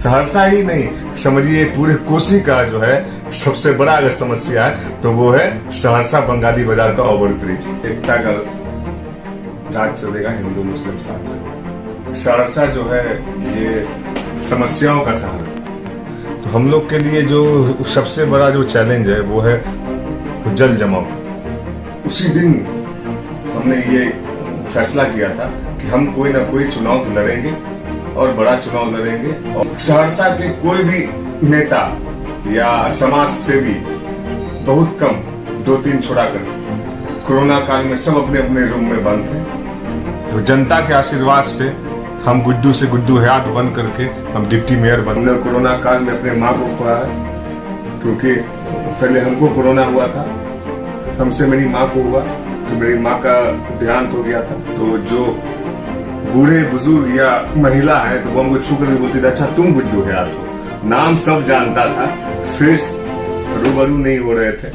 सहरसा ही नहीं समझिए पूरे कोसी का जो है सबसे बड़ा अगर समस्या है तो वो है सहरसा बंगाली बाजार का ओवर ब्रिज। एकता का राज चलेगा, हिंदू मुस्लिम साथ चलेगा। सहरसा जो है ये समस्याओं का शहर है, तो हम लोग के लिए जो सबसे बड़ा जो चैलेंज है वो है जल जमाव। उसी दिन हमने ये फैसला किया था कि हम कोई ना कोई चुनाव लड़ेंगे और बड़ा चुनाव लड़ेंगे, और सहरसा के कोई भी नेता या समाज सेवी बहुत कम 2-3 छोड़ा कर कोरोना काल में सब अपने अपने रूम में बंद थे। तो जनता के आशीर्वाद से हम गुड्डू से गुड्डू हयात बन करके हम डिप्टी मेयर बने। कोरोना काल में अपने माँ को खोया है, क्योंकि पहले हमको कोरोना हुआ था, हमसे मेरी माँ को हुआ तो मेरी माँ का देहांत हो गया था। तो जो बूढ़े बुजुर्ग या महिला है तो वो हमको छू कर बोलती थी अच्छा तुम गुड्डू हयात हो, नाम सब जानता था, फेस रूबरू नहीं हो रहे थे।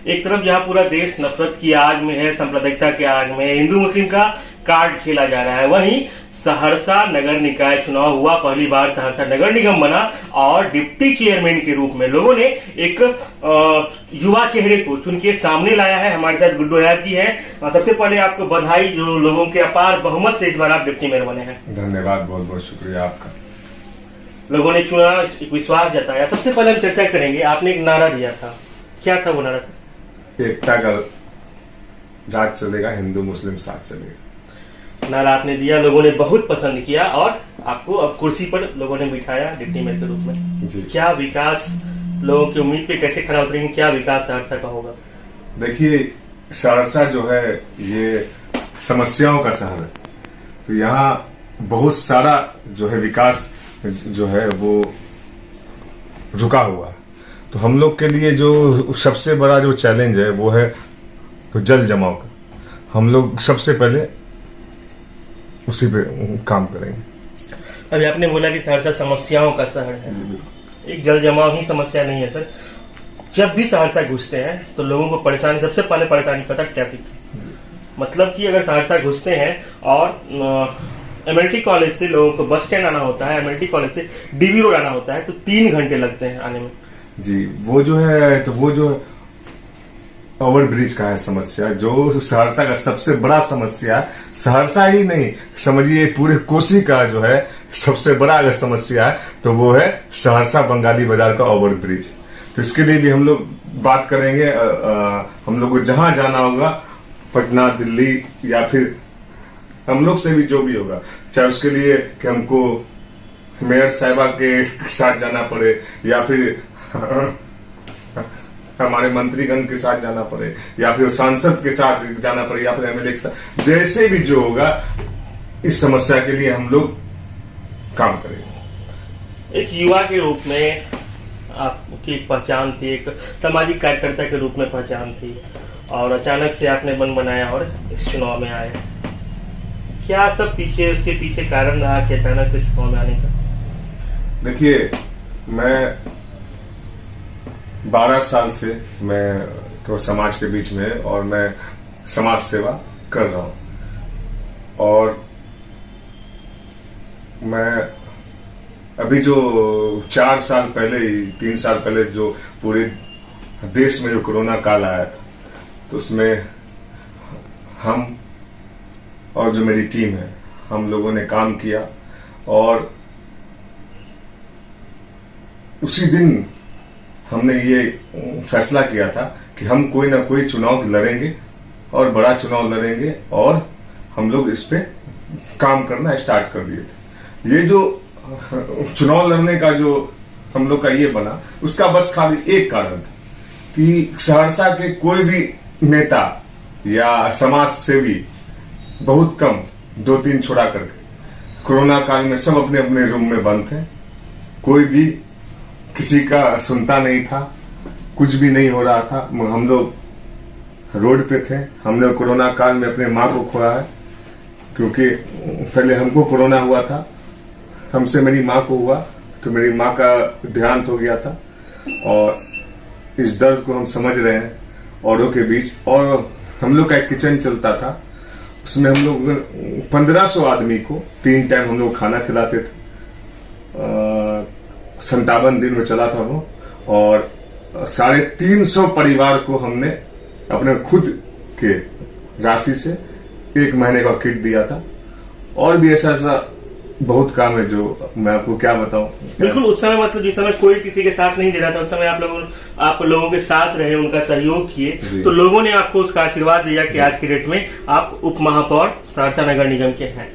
एक तरफ जहाँ पूरा देश नफरत की आग में है, सांप्रदायिकता के आग में है, हिंदू मुस्लिम का कार्ड खेला जा रहा है, वहीं सहरसा नगर निकाय चुनाव हुआ, पहली बार सहरसा नगर निगम बना और डिप्टी चेयरमैन के रूप में लोगों ने एक युवा चेहरे को चुन के सामने लाया है। हमारे साथ गुड्डू हयात जी हैं। सबसे पहले आपको बधाई, जो लोगों के अपार बहुमत से इस बार आप डिप्टी मेयर बने हैं। धन्यवाद, बहुत बहुत शुक्रिया आपका। लोगों ने चुना, विश्वास जताया। सबसे पहले हम चर्चा करेंगे, आपने एक नारा दिया था, क्या था वो नारा? एकता का राज चलेगा, हिंदू मुस्लिम साथ चलेगा। नारा आपने दिया, लोगों ने बहुत पसंद किया और आपको अब कुर्सी पर लोगों ने बिठाया डिप्टी मेयर के रूप में जी। क्या विकास लोगों की उम्मीद पे कैसे खड़ा उतरेंगे, क्या विकास सहरसा का होगा? देखिए, सहरसा जो है ये समस्याओं का शहर है, तो यहाँ बहुत सारा जो है विकास जो है वो रुका हुआ है। तो हम लोग के लिए जो सबसे बड़ा जो चैलेंज है वो है तो जल जमाव का। हम लोग सबसे पहले उसी पे काम करेंगे। अभी आपने बोला कि सहरसा समस्याओं का शहर है, एक जल जमाव ही समस्या नहीं है सर। जब भी सहरसा घुसते हैं तो लोगों को परेशानी, सबसे पहले परेशानी पता ट्रैफिक। मतलब कि अगर सहरसा घुसते हैं और एमएलटी कॉलेज से लोगों को बस स्टैंड आना होता है, एमएलटी कॉलेज से डीबी रोड आना होता है, तो 3 घंटे लगते हैं आने में जी। वो जो है तो वो जो ओवर ब्रिज का है समस्या, जो सहरसा का सबसे बड़ा समस्या है। सहरसा ही नहीं समझिए पूरे कोसी का जो है सबसे बड़ा अगर समस्या है तो वो है सहरसा बंगाली बाजार का ओवर ब्रिज। तो इसके लिए भी हम लोग बात करेंगे। हम लोग को जहां जाना होगा, पटना, दिल्ली या फिर हम लोग से भी जो भी होगा, चाहे उसके लिए कि हमको मेयर साहिबा के साथ जाना पड़े या फिर हमारे मंत्रीगण के साथ जाना पड़े या फिर सांसद के साथ जाना पड़े या फिर एमएलए के साथ, जैसे भी जो होगा इस समस्या के लिए हम लोग काम करेंगे। एक युवा के रूप में आपकी पहचान थी, एक सामाजिक कार्यकर्ता के रूप में पहचान थी, और अचानक से आपने मन बनाया और इस चुनाव में आए। क्या सब पीछे, उसके पीछे कारण रहा कि अचानक से चुनाव में आने का? देखिए, मैं 12 साल से मैं तो समाज के बीच में और मैं समाज सेवा कर रहा हूं, और मैं अभी जो 4 साल पहले, 3 साल पहले जो पूरे देश में जो कोरोना काल आया था, तो उसमें हम और जो मेरी टीम है, हम लोगों ने काम किया, और उसी दिन हमने ये फैसला किया था कि हम कोई ना कोई चुनाव लड़ेंगे और बड़ा चुनाव लड़ेंगे, और हम लोग इस पे काम करना स्टार्ट कर दिए थे। ये जो चुनाव लड़ने का जो हम लोग का ये बना, उसका बस खाली एक कारण था कि सहरसा के कोई भी नेता या समाज सेवी बहुत कम 2-3 छोड़ा करके कोरोना काल में सब अपने अपने रूम में बंद थे। कोई भी किसी का सुनता नहीं था, कुछ भी नहीं हो रहा था। हम लोग रोड पे थे। हमने कोरोना काल में अपने माँ को खोया है, क्योंकि पहले हमको कोरोना हुआ था, हमसे मेरी माँ को हुआ तो मेरी माँ का देहांत हो गया था, और इस दर्द को हम समझ रहे हैं औरों के बीच। और हम लोग का एक किचन चलता था, उसमें हम लोग 1500 आदमी को 3 टाइम हम लोग खाना खिलाते थे। 57 दिन में चला था वो, और 350 परिवार को हमने अपने खुद के राशि से 1 महीने का किट दिया था। और भी ऐसा बहुत काम है जो मैं आपको क्या बताऊं। बिल्कुल, उस समय मतलब जिस समय कोई किसी के साथ नहीं दे रहा था, उस समय आप लोगों के साथ रहे, उनका सहयोग किए, तो लोगों ने आपको उसका आशीर्वाद दिया कि आज की डेट में आप उप महापौर सहरसा नगर निगम के हैं।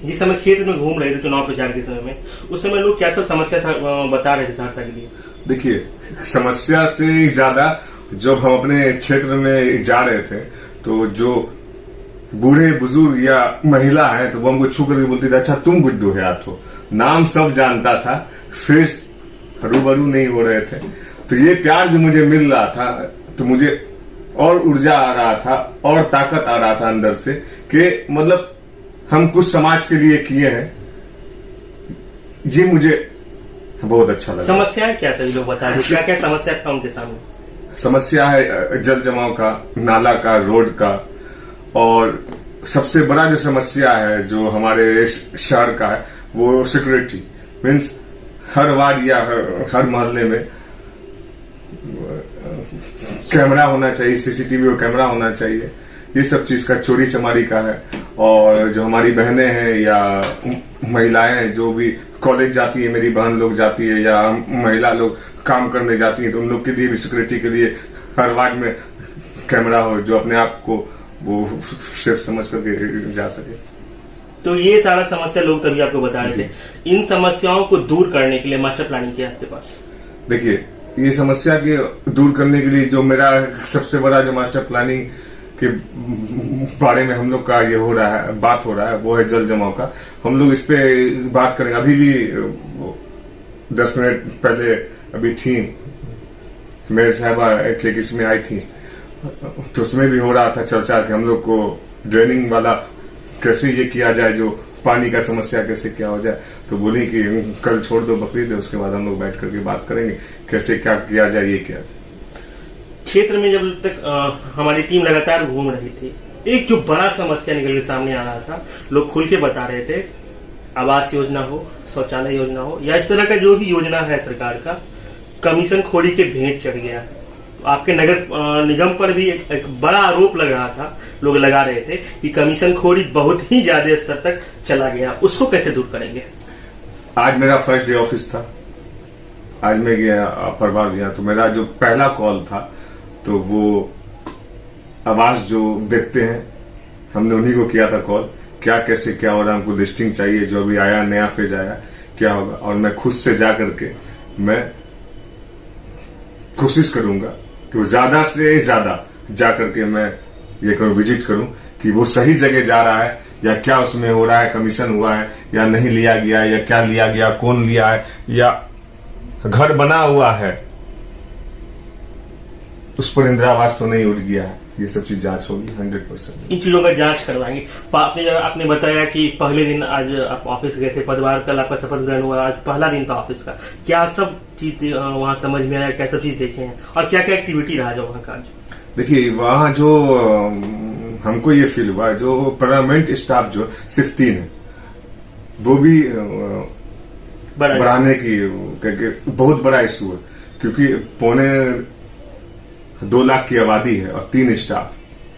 जिस समय क्षेत्र में घूम रहे थे चुनाव प्रचार के समय में, उस समय लोग क्या सब समस्या बता रहे थे सहरसा के लिए? देखिए, समस्या से ज्यादा जब हम अपने क्षेत्र में जा रहे थे तो जो बूढ़े बुजुर्ग या महिला है तो वो हमको छू करके बोलती थी, अच्छा तुम गुड्डू है आप, तो नाम सब जानता था, फेस रूबरू नहीं हो रहे थे। तो ये प्यार जो मुझे मिल रहा था तो मुझे और ऊर्जा आ रहा था और ताकत आ रहा था अंदर से कि मतलब हम कुछ समाज के लिए किए हैं। ये मुझे बहुत अच्छा लगा। समस्याएं क्या था, लोग बता रहे, क्या क्या समस्या था उनके सामने? समस्या है जल जमाव का, नाला का, रोड का, और सबसे बड़ा जो समस्या है जो हमारे शहर का है वो सिक्योरिटी। मीन्स हर वार्ड या हर मोहल्ले में कैमरा होना चाहिए, सीसीटीवी कैमरा होना चाहिए। ये सब चीज का, चोरी चमारी का है। और जो हमारी बहनें हैं या महिलाएं हैं जो भी कॉलेज जाती है, मेरी बहन लोग जाती है या महिला लोग काम करने जाती है, तो उन लोग के लिए भी सिक्योरिटी के लिए हर वार्ड में कैमरा हो जो अपने आप को वो सेफ समझ करके जा सके। तो ये सारा समस्या लोग तभी आपको बता रहे थे। इन समस्याओं को दूर करने के लिए मास्टर प्लानिंग किया आपके पास? देखिए, ये समस्या के दूर करने के लिए जो मेरा सबसे बड़ा जो मास्टर प्लानिंग के बारे में हम लोग का ये हो रहा है, बात हो रहा है, वो है जल जमाव का। हम लोग इस पे बात करेंगे। अभी भी 10 मिनट पहले अभी थी मेरे साहबा एक इसमें आई थी, तो उसमें भी हो रहा था चर्चा कि हम लोग को ड्रेनिंग वाला कैसे ये किया जाए, जो पानी का समस्या कैसे क्या हो जाए। तो बोली कि कल छोड़ दो बकरीद, उसके बाद हम लोग बैठ करके बात करेंगे कैसे क्या किया जाए, ये किया जाए। क्षेत्र में जब तक हमारी टीम लगातार घूम रही थी, एक जो बड़ा समस्या निकल के सामने आ रहा था, लोग खुल के बता रहे थे, आवास योजना हो, शौचालय योजना हो, या इस तरह का जो भी योजना है सरकार का, कमीशन खोरी के भेंट चढ़ गया। तो आपके नगर निगम पर भी एक बड़ा आरोप लग रहा था, लोग लगा रहे थे कि कमीशन खोरी बहुत ही ज्यादा स्तर तक चला गया। उसको कैसे दूर करेंगे? आज मेरा फर्स्ट डे ऑफिस था, आज मैं गया परवार गया, तो मेरा जो पहला कॉल था तो वो आवास जो देखते हैं हमने उन्हीं को किया था कॉल, क्या कैसे क्या हो रहा है, हमको लिस्टिंग चाहिए, जो अभी आया नया फेज आया क्या होगा। और मैं खुद से जा करके मैं कोशिश करूंगा कि वो ज्यादा से ज्यादा जा करके मैं ये करूं, विजिट करूं कि वो सही जगह जा रहा है या क्या उसमें हो रहा है, कमीशन हुआ है या नहीं लिया गया, या क्या लिया गया, कौन लिया है, या घर बना हुआ है उस पर इंदिरा आवास तो नहीं उठ गया है। ये सब चीज जांच होगी 100%। इन चीजों का जांच करवाएंगे। आपने बताया कि पहले दिन आज आप ऑफिस गए थे, पदभार कल आपका शपथ ग्रहण हुआ, आज पहला दिन था ऑफिस का। क्या सब चीज वहाँ समझ में आया, क्या सब चीज देखे हैं और क्या क्या एक्टिविटी रहा जो वहाँ का? देखिए, वहाँ जो हमको ये फील हुआ, जो परमानेंट स्टाफ जो सिर्फ 3 है, वो भी बढ़ाने की बहुत बड़ा इशू है, क्योंकि 2.25 लाख की आबादी है और 3 स्टाफ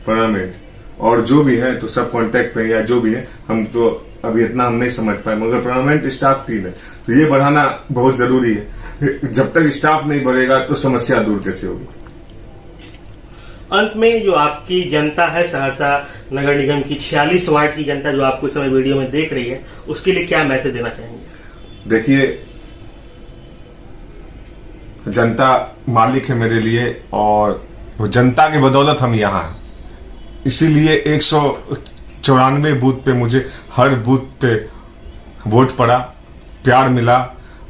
परमानेंट, और जो भी है तो सब कॉन्टेक्ट पे या जो भी है, हम तो अभी इतना हम नहीं समझ पाए, मगर परमानेंट स्टाफ 3 है, तो ये बढ़ाना बहुत जरूरी है। जब तक स्टाफ नहीं बढ़ेगा तो समस्या दूर कैसे होगी। अंत में जो आपकी जनता है, सहरसा नगर निगम की 46 वार्ड की जनता जो आपको इस समय वीडियो में देख रही है, उसके लिए क्या मैसेज देना चाहेंगे? देखिए, जनता मालिक है मेरे लिए, और वो जनता की बदौलत हम यहाँ हैं। इसीलिए 194 बूथ पे मुझे हर बूथ पे वोट पड़ा, प्यार मिला,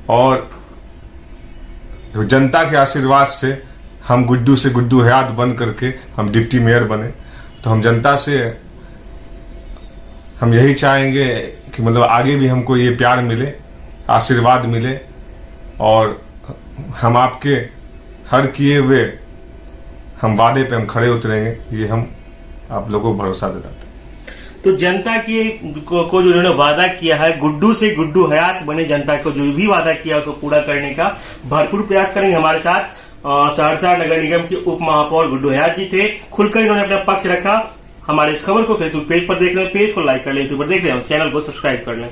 और जनता के आशीर्वाद से हम गुड्डू से गुड्डू हयात बन करके हम डिप्टी मेयर बने। तो हम जनता से हम यही चाहेंगे कि मतलब आगे भी हमको ये प्यार मिले, आशीर्वाद मिले, और हम आपके हर किए हुए हम वादे पे हम खड़े उतरेंगे, ये हम आप लोगों को भरोसा दिलाते हैं। तो जनता को जो उन्होंने वादा किया है, गुड्डू से गुड्डू हयात बने, जनता को जो भी वादा किया उसको पूरा करने का भरपूर प्रयास करेंगे। हमारे साथ सहरसा नगर निगम के उप महापौर गुड्डू हयात जी थे, खुलकर इन्होंने अपना पक्ष रखा। हमारे इस खबर को फेसबुक पेज पर देख रहे हैं, पेज को लाइक कर लें, यूट्यूब पर देख रहे हैं, चैनल को सब्सक्राइब कर लें।